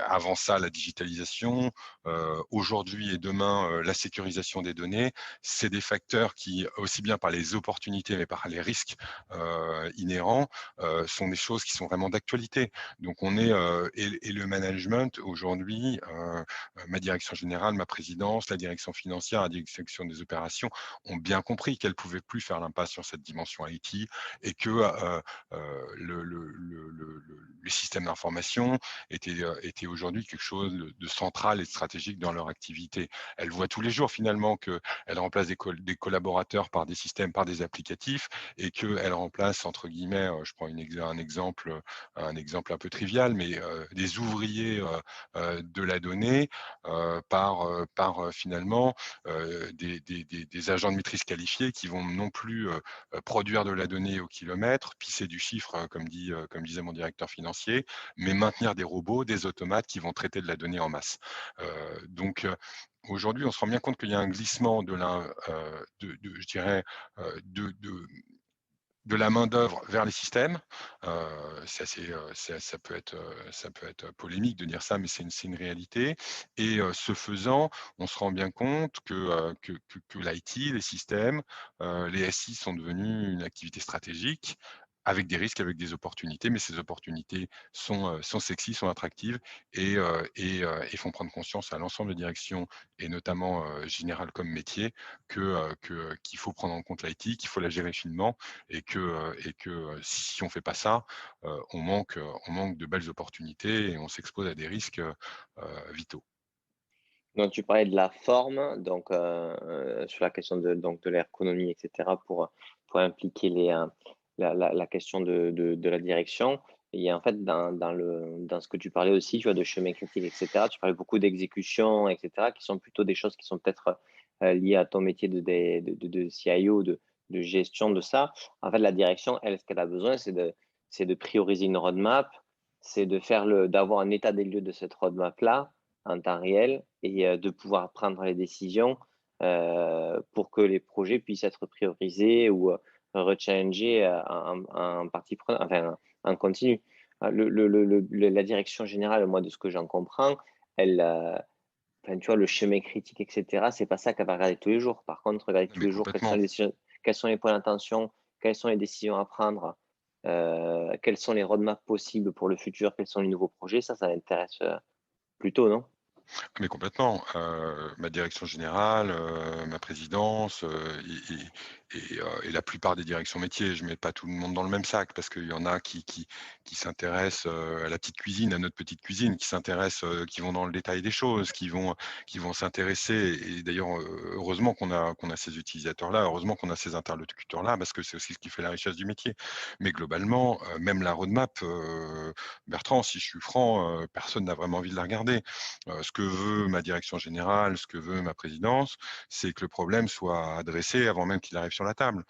avant ça la digitalisation, aujourd'hui et demain la sécurisation des données, c'est des facteurs qui, aussi bien par les opportunités mais par les risques inhérents, sont des choses qui sont vraiment d'actualité. Donc on est et le management aujourd'hui, ma direction générale, ma présidence, la direction financière, la direction des opérations ont bien compris qu'elles ne pouvaient plus faire l'impasse sur cette dimension IT et que les systèmes d'information étaient aujourd'hui quelque chose de central et de stratégique dans leur activité. Elles voient tous les jours finalement qu'elles remplacent des collaborateurs par des systèmes, par des applicatifs et qu'elles remplacent, entre guillemets, je prends un exemple un peu trivial, mais des ouvriers de la donnée par finalement des agents de maîtrise qualifiés qui vont non plus produire de la donnée au kilomètre, pisser du chiffre, comme disait mon directeur financier, mais maintenir des robots, des automates qui vont traiter de la donnée en masse. Donc, aujourd'hui, on se rend bien compte qu'il y a un glissement je dirais, de la main-d'œuvre vers les systèmes. Ça peut être polémique de dire ça, mais c'est une réalité. Et ce faisant, on se rend bien compte que l'IT, les systèmes, les SI sont devenus une activité stratégique avec des risques, avec des opportunités, mais ces opportunités sont sexy, sont attractives et font prendre conscience à l'ensemble des directions et notamment générales comme métier qu'il faut prendre en compte l'IT, qu'il faut la gérer finement et que si on fait pas ça, on manque de belles opportunités et on s'expose à des risques vitaux. Donc tu parlais de la forme, donc sur la question de l'ergonomie, et cetera, pour impliquer la question de la direction. Et en fait, dans ce que tu parlais aussi, tu vois, de chemin critique, et cetera, tu parlais beaucoup d'exécution, et cetera, qui sont plutôt des choses qui sont peut-être liées à ton métier de CIO, de gestion de ça. En fait, la direction, elle, ce qu'elle a besoin, c'est de prioriser une roadmap, c'est d'avoir un état des lieux de cette roadmap-là en temps réel et de pouvoir prendre les décisions pour que les projets puissent être priorisés ou rechallengés en partie prenante, enfin en continu. La direction générale, moi, de ce que j'en comprends, elle, enfin, tu vois, le chemin critique, etc., c'est pas ça qu'elle va regarder tous les jours. Par contre, regarder tous Mais les jours complètement. quels sont les points d'attention, quelles sont les décisions à prendre, quels sont les roadmaps possibles pour le futur, quels sont les nouveaux projets, ça m'intéresse plutôt, non? Mais complètement. Ma direction générale, ma présidence et la plupart des directions métiers. Je mets pas tout le monde dans le même sac parce qu'il y en a qui s'intéressent à la petite cuisine, à notre petite cuisine, qui s'intéressent, qui vont dans le détail des choses, qui vont s'intéresser. Et d'ailleurs, heureusement qu'on a ces utilisateurs-là, heureusement qu'on a ces interlocuteurs-là, parce que c'est aussi ce qui fait la richesse du métier. Mais globalement, même la roadmap, Bertrand, si je suis franc, personne n'a vraiment envie de la regarder. Ce que veut ma direction générale, ce que veut ma présidence, c'est que le problème soit adressé avant même qu'il arrive sur la table.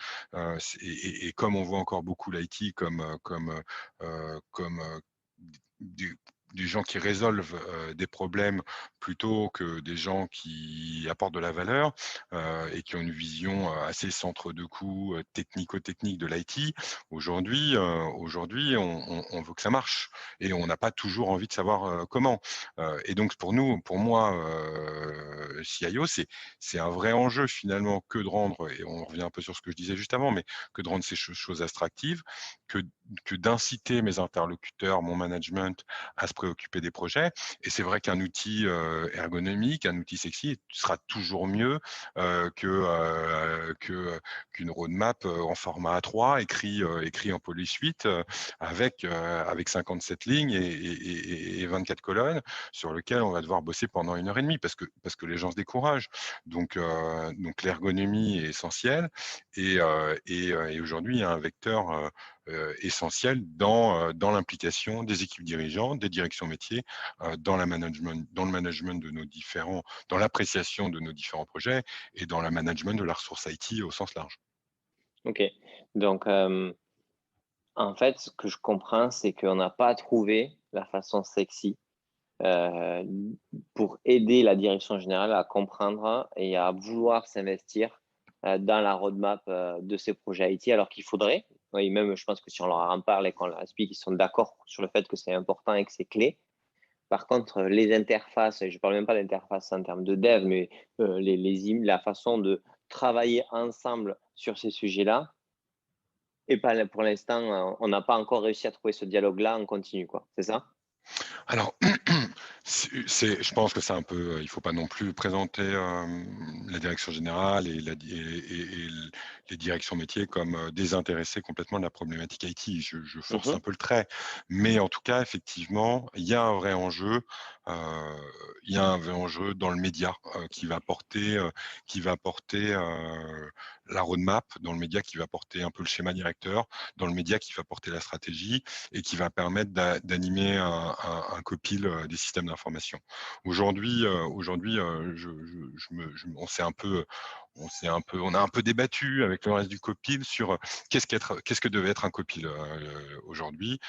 Et comme on voit encore beaucoup l'IT comme des gens qui résolvent des problèmes plutôt que des gens qui apportent de la valeur et qui ont une vision assez centre de coût technico-technique de l'IT. Aujourd'hui, on veut que ça marche et on n'a pas toujours envie de savoir comment. Et donc pour moi, CIO, c'est un vrai enjeu finalement que de rendre, et on revient un peu sur ce que je disais juste avant, mais que de rendre ces choses attractives, que d'inciter mes interlocuteurs, mon management à se préoccuper des projets. Et c'est vrai qu'un outil ergonomique, un outil sexy sera toujours mieux qu'une roadmap en format A3 écrit en police 8 avec 57 lignes et 24 colonnes sur lequel on va devoir bosser pendant 1 heure et demie parce que les gens se découragent. Donc l'ergonomie est essentielle et aujourd'hui il y a un vecteur essentiel dans l'implication des équipes dirigeantes, des directions métiers, dans le management de dans l'appréciation de nos différents projets et dans le management de la ressource IT au sens large. Ok. Donc, en fait, ce que je comprends, c'est qu'on n'a pas trouvé la façon sexy euh, pour aider la direction générale à comprendre et à vouloir s'investir dans la roadmap de ces projets IT, alors qu'il faudrait. Oui, même, je pense que si on leur en parle et qu'on leur explique, ils sont d'accord sur le fait que c'est important et que c'est clé. Par contre, les interfaces, et je ne parle même pas d'interface en termes de dev, mais la façon de travailler ensemble sur ces sujets-là, et pas pour l'instant, on n'a pas encore réussi à trouver ce dialogue-là en continu, quoi. C'est ça? Alors, je pense que c'est un peu, il faut pas non plus présenter la direction générale et les directions métiers comme désintéressées complètement de la problématique IT. Je force un peu le trait, mais en tout cas, effectivement, il y a un vrai enjeu. Il y a un vrai enjeu dans le média qui va porter la roadmap, dans le média qui va porter un peu le schéma directeur, dans le média qui va porter la stratégie et qui va permettre d'animer un copil des systèmes d'information. Aujourd'hui, on a un peu débattu avec le reste du copil sur qu'est-ce que devait être un copil aujourd'hui,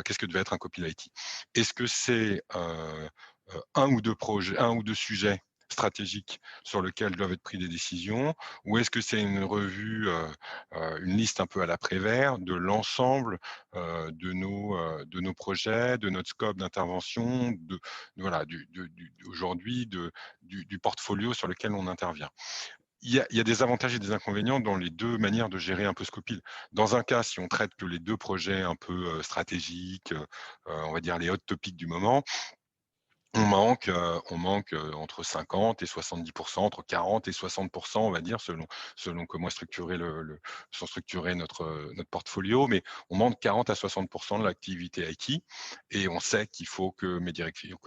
qu'est-ce que devait être un copil IT. Est-ce que c'est un ou deux sujets stratégiques sur lesquels doivent être prises des décisions, ou est-ce que c'est une revue, une liste un peu à l'après-vert de l'ensemble de nos projets, de notre scope d'intervention, voilà, aujourd'hui du portfolio sur lequel on intervient. Il y a des avantages et des inconvénients dans les deux manières de gérer un peu ce copil. Dans un cas, si on traite que les deux projets un peu stratégiques, on va dire les hot topics du moment, on manque entre 50 et 70%, entre 40 et 60%, on va dire, selon comment sont structurés notre portfolio, mais on manque 40 à 60% de l'activité IT et on sait qu'il faut que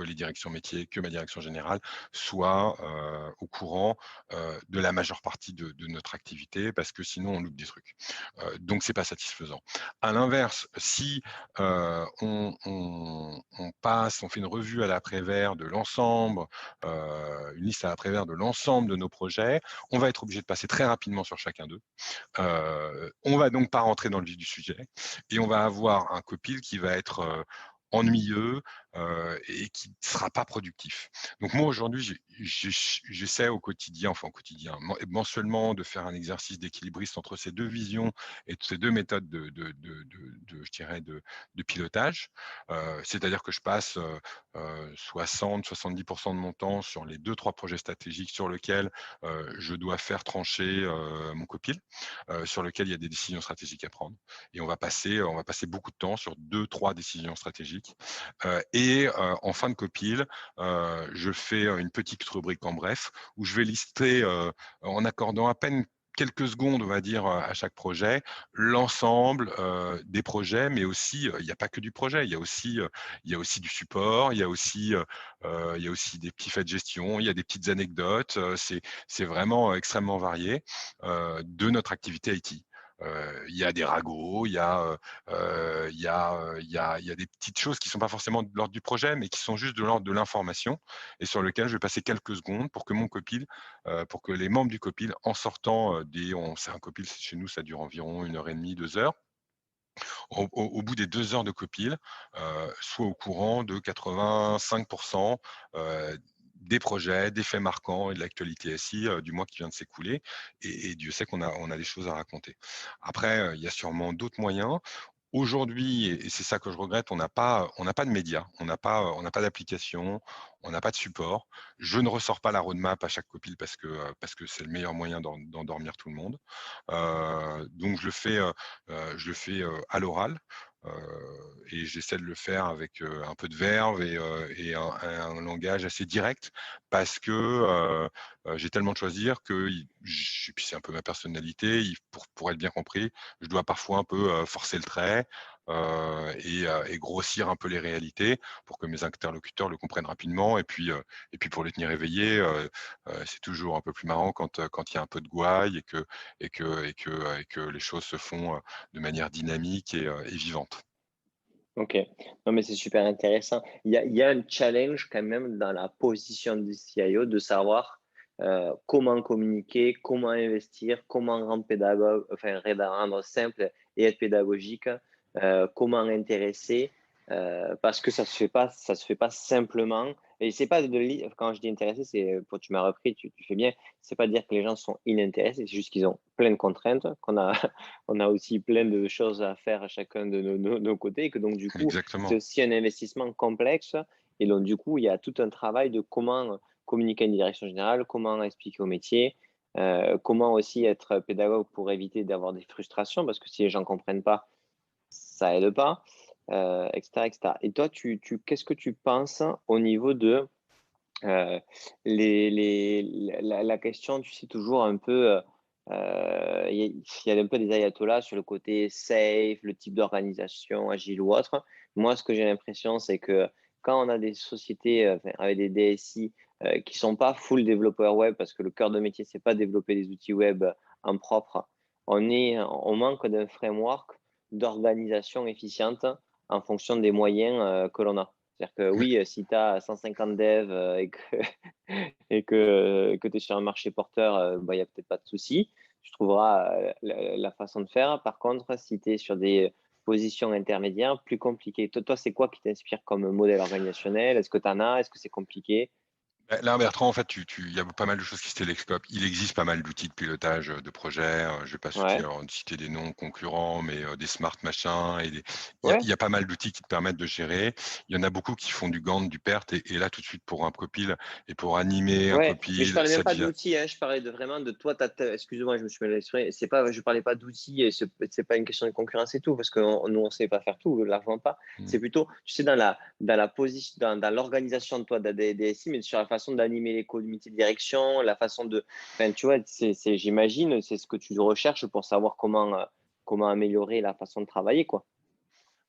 les directions métiers, que ma direction générale soient au courant de la majeure partie de notre activité parce que sinon on loupe des trucs. Donc c'est pas satisfaisant. À l'inverse, si on fait une revue à l'après-vert de l'ensemble, une liste à l'après-vert de l'ensemble de nos projets. On va être obligé de passer très rapidement sur chacun d'eux. On va donc pas rentrer dans le vif du sujet et on va avoir un copil qui va être ennuyeux et qui ne sera pas productif. Donc moi aujourd'hui, j'essaie mensuellement de faire un exercice d'équilibriste entre ces deux visions et ces deux méthodes je dirais de pilotage. C'est-à-dire que je passe 60-70% de mon temps sur les 2-3 projets stratégiques sur lesquels je dois faire trancher mon copil, sur lequel il y a des décisions stratégiques à prendre. Et on va passer beaucoup de temps sur 2-3 décisions stratégiques. Et en fin de copil, je fais une petite rubrique en bref où je vais lister en accordant à peine quelques secondes, on va dire, à chaque projet, l'ensemble, des projets, mais aussi, il n'y a pas que du projet, il y a aussi du support, il y a aussi des petits faits de gestion, il y a des petites anecdotes, c'est vraiment extrêmement varié, de notre activité IT. Il y a des ragots, il y a des petites choses qui ne sont pas forcément de l'ordre du projet, mais qui sont juste de l'ordre de l'information et sur lesquelles je vais passer quelques secondes pour que les membres du COPIL, en sortant c'est un COPIL chez nous, ça dure environ 1 heure et demie, 2 heures. Au bout des 2 heures de COPIL, soient au courant de 85% des projets, des faits marquants et de l'actualité SI du mois qui vient de s'écouler. Et Dieu sait qu'on a des choses à raconter. Après, il y a sûrement d'autres moyens. Aujourd'hui, et c'est ça que je regrette, on n'a pas de médias, on n'a pas d'application, on n'a pas de support. Je ne ressors pas la roadmap à chaque copil parce que c'est le meilleur moyen d'endormir tout le monde. Donc je le fais à l'oral, et j'essaie de le faire avec, un peu de verve et un langage assez direct parce que, j'ai tellement de choses à dire que et puis c'est un peu ma personnalité, pour être bien compris, je dois parfois un peu, forcer le trait, et grossir un peu les réalités pour que mes interlocuteurs le comprennent rapidement et puis pour les tenir éveillés, c'est toujours un peu plus marrant quand il y a un peu de gouaille et que les choses se font, de manière dynamique et vivante. OK. Non, mais c'est super intéressant. Il y a un challenge quand même dans la position du CIO de savoir, comment communiquer, comment investir, comment rendre rendre simple et être pédagogique, comment intéresser, parce que ça se fait pas simplement et c'est pas de li quand je dis intéresser, tu m'as repris, tu fais bien, c'est pas dire que les gens sont inintéressés, c'est juste qu'ils ont plein de contraintes, qu'on a on a aussi plein de choses à faire à chacun de nos côtés et que donc du coup, c'est Exactement. aussi un investissement complexe et donc du coup, il y a tout un travail de comment communiquer à une direction générale, comment expliquer au métier, comment aussi être pédagogue pour éviter d'avoir des frustrations parce que si les gens comprennent pas, ça aide pas, et cetera et cetera. Et toi, qu'est-ce que tu penses au niveau de, Heu, la question, tu sais, toujours un peu, il y a un peu des ayatollahs sur le côté safe, le type d'organisation agile ou autre. Moi, ce que j'ai l'impression, c'est que quand on a des sociétés, avec des DSI, qui sont pas full développeurs web, parce que le cœur de métier, c'est pas développer des outils web en propre, on manque d'un framework d'organisation efficiente en fonction des moyens, que l'on a. C'est-à-dire que oui, si tu as 150 devs, et que tu es sur un marché porteur, bah, il y a peut-être pas de souci. Tu trouveras, la façon de faire. Par contre, si tu es sur des positions intermédiaires, plus compliqué. Toi, c'est quoi qui t'inspire comme modèle organisationnel? Est-ce que tu en as? Est-ce que c'est compliqué? Bah, là, Bertrand, en fait, il y a pas mal de choses qui se télescopent. Il existe pas mal d'outils de pilotage, de projets, je vais pas Ouais, citer des noms concurrents, mais des smart machins et des il ouais, y a pas mal d'outils qui te permettent de gérer. Il y en a beaucoup qui font du Gantt, du PERT et là, tout de suite, pour un copil et pour animer un ouais, mais je copil, parlais même ça pas devient d'outils, hein, je parlais de vraiment de toi, excuse-moi, je me suis mal exprimé. Je parlais pas d'outils et c'est pas une question de concurrence et tout, parce que nous, on sait pas faire tout, largement pas. mmh. C'est plutôt, tu sais, dans la position, dans l'organisation de toi, des DSI, mais sur la façon d'animer les comités de direction, la façon de, enfin, tu vois, j'imagine, c'est ce que tu recherches pour savoir comment améliorer la façon de travailler, quoi.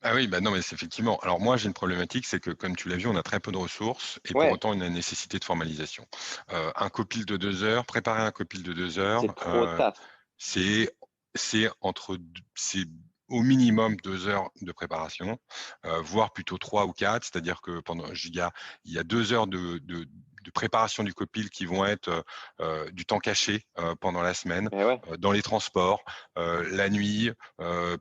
Ah oui, bah, non, mais c'est effectivement. Alors moi, j'ai une problématique, c'est que comme tu l'as vu, on a très peu de ressources et pour Ouais, autant une nécessité de formalisation. Un copil de 2 heures, préparer un copil de 2 heures, c'est trop taf. c'est c'est au minimum 2 heures de préparation, voire plutôt 3 ou 4. C'est-à-dire que il y a 2 heures de préparation du copil qui vont être, du temps caché, pendant la semaine, Eh ouais. dans les transports, la nuit,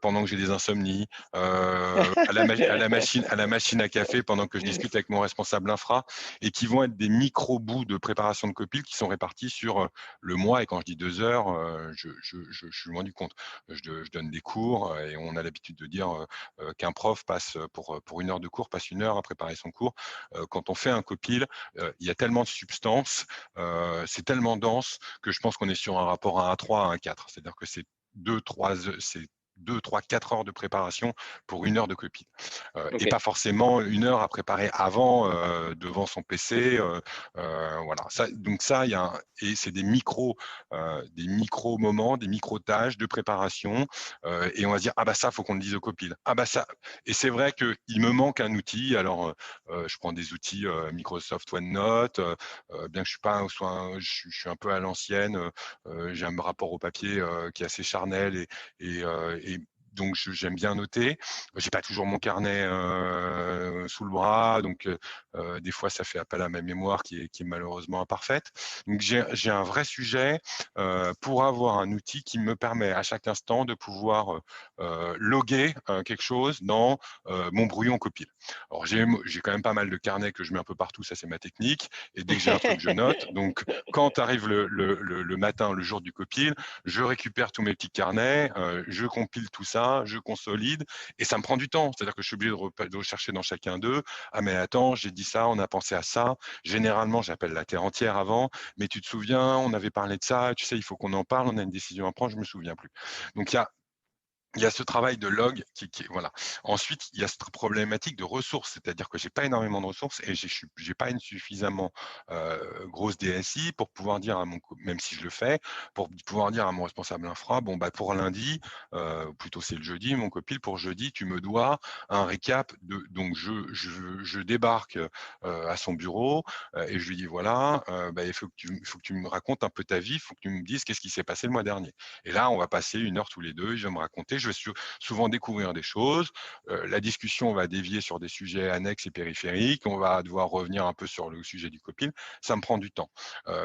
pendant que j'ai des insomnies, à la machine à café pendant que je discute avec mon responsable infra et qui vont être des micro-bouts de préparation de copil qui sont répartis sur, le mois et quand je dis 2 heures, je suis loin du compte. Je donne des cours, et on a l'habitude de dire, qu'un prof passe, pour 1 heure de cours, passe 1 heure à préparer son cours. Quand on fait un copil, il y a tellement de substance, c'est tellement dense que je pense qu'on est sur un rapport à 1,3 à 1,4. C'est-à-dire que c'est 2, 3, 4 heures de préparation pour 1 heure de copie. Et Ok. pas forcément 1 heure à préparer avant devant son PC. Voilà. Donc ça, et c'est des micro moments, des micro tâches de préparation. Et on va se dire, ah bah ça, faut qu'on le dise au copil. Ah bah ça. Et c'est vrai qu'il me manque un outil. Alors, je prends des outils Microsoft OneNote, bien que je suis un peu à l'ancienne. J'ai un rapport au papier qui est assez charnel et donc j'aime bien noter. J'ai pas toujours mon carnet sous le bras, donc des fois ça fait appel à ma mémoire qui est malheureusement imparfaite. Donc j'ai un vrai sujet pour avoir un outil qui me permet à chaque instant de pouvoir loguer quelque chose dans mon brouillon copil. Alors j'ai quand même pas mal de carnets que je mets un peu partout, ça c'est ma technique. Et dès que j'ai un truc, je note. Donc quand arrive le matin, le jour du copil, je récupère tous mes petits carnets, je compile tout ça, je consolide, et ça me prend du temps. C'est-à-dire que je suis obligé de rechercher dans chacun d'eux. Ah mais attends, j'ai dit ça, on a pensé à ça. Généralement, j'appelle la terre entière avant. Mais tu te souviens, on avait parlé de ça. Tu sais, il faut qu'on en parle. On a une décision à prendre. Je me souviens plus. Donc il y a ce travail de log voilà. Ensuite, il y a cette problématique de ressources, c'est-à-dire que j'ai pas énormément de ressources et j'ai pas une suffisamment grosse DSI pour pouvoir dire même si je le fais, pour pouvoir dire à mon responsable infra, bon bah pour lundi, plutôt c'est le jeudi, mon copil, pour jeudi, tu me dois un récap donc je débarque à son bureau et je lui dis voilà, bah, il faut que tu me racontes un peu ta vie, il faut que tu me dises qu'est-ce qui s'est passé le mois dernier. Et là, on va passer 1 heure tous les deux, il va me raconter, je vais souvent découvrir des choses. La discussion va dévier sur des sujets annexes et périphériques. On va devoir revenir un peu sur le sujet du copil. Ça me prend du temps.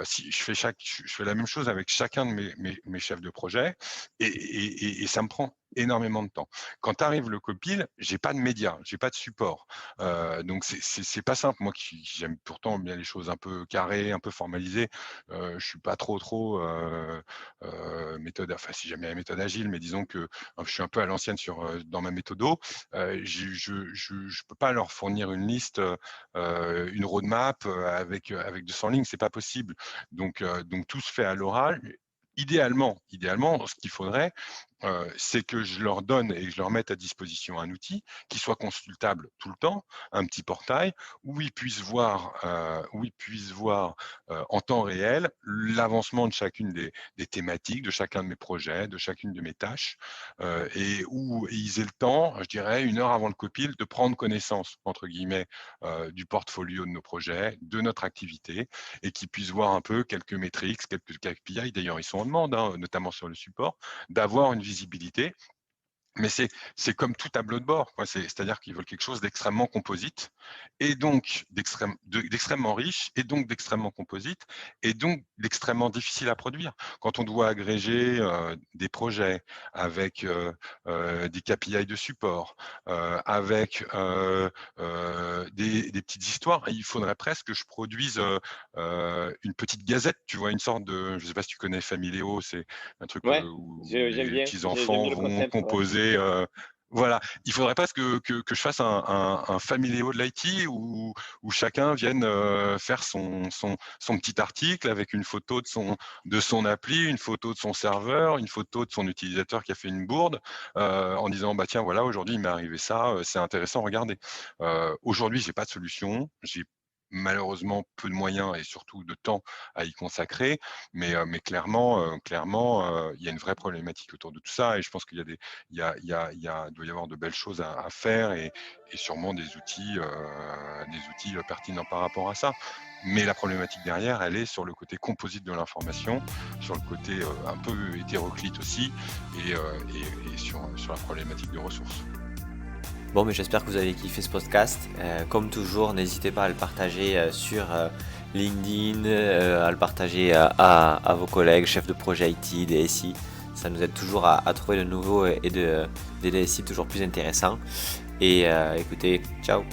Si je fais la même chose avec chacun de mes chefs de projet et ça me prend énormément de temps. Quand arrive le copil, j'ai pas de médias, j'ai pas de support. Donc c'est pas simple. Moi qui j'aime pourtant bien les choses un peu carrées, un peu formalisées. Je suis pas trop méthode. Enfin, si j'aime bien la méthode agile, mais disons que je suis un peu à l'ancienne dans ma méthodo. Je peux pas leur fournir une liste, une roadmap avec 200 lignes, c'est pas possible. Donc tout se fait à l'oral. Idéalement, ce qu'il faudrait, c'est que je leur donne et que je leur mette à disposition un outil qui soit consultable tout le temps, un petit portail où ils puissent voir, en temps réel l'avancement de chacune des thématiques, de chacun de mes projets, de chacune de mes tâches, et où ils aient le temps, je dirais 1 heure avant le copil, de prendre connaissance, entre guillemets, du portfolio de nos projets, de notre activité, et qu'ils puissent voir un peu quelques métriques, quelques KPI. D'ailleurs, ils sont en demande, notamment sur le support, d'avoir une visibilité. Mais c'est comme tout tableau de bord, quoi. C'est-à-dire qu'ils veulent quelque chose d'extrêmement composite et donc d'extrêmement riche et donc d'extrêmement composite et donc d'extrêmement difficile à produire. Quand on doit agréger des projets avec des KPI de support, avec des petites histoires, il faudrait presque que je produise une petite gazette, tu vois, une sorte de, je ne sais pas si tu connais Familéo, c'est un truc Ouais, où j'aime les bien. J'aime petits-enfants bien le vont concept. Ouais. composer. Voilà, il faudrait pas que je fasse un Familéo de l'IT où chacun vienne faire son petit article avec une photo de son appli, une photo de son serveur, une photo de son utilisateur qui a fait une bourde, en disant bah tiens voilà, aujourd'hui il m'est arrivé ça, c'est intéressant, regardez. Aujourd'hui j'ai pas de solution, j'ai malheureusement peu de moyens et surtout de temps à y consacrer, mais clairement, il y a une vraie problématique autour de tout ça et je pense qu'il y a il doit y avoir de belles choses à faire et sûrement des outils pertinents par rapport à ça. Mais la problématique derrière, elle est sur le côté composite de l'information, sur le côté un peu hétéroclite aussi et sur la problématique de ressources. Bon, mais j'espère que vous avez kiffé ce podcast. Comme toujours, n'hésitez pas à le partager sur LinkedIn, à le partager à vos collègues, chefs de projet IT, DSI. Ça nous aide toujours à trouver de nouveaux et des DSI toujours plus intéressants. Et écoutez, ciao!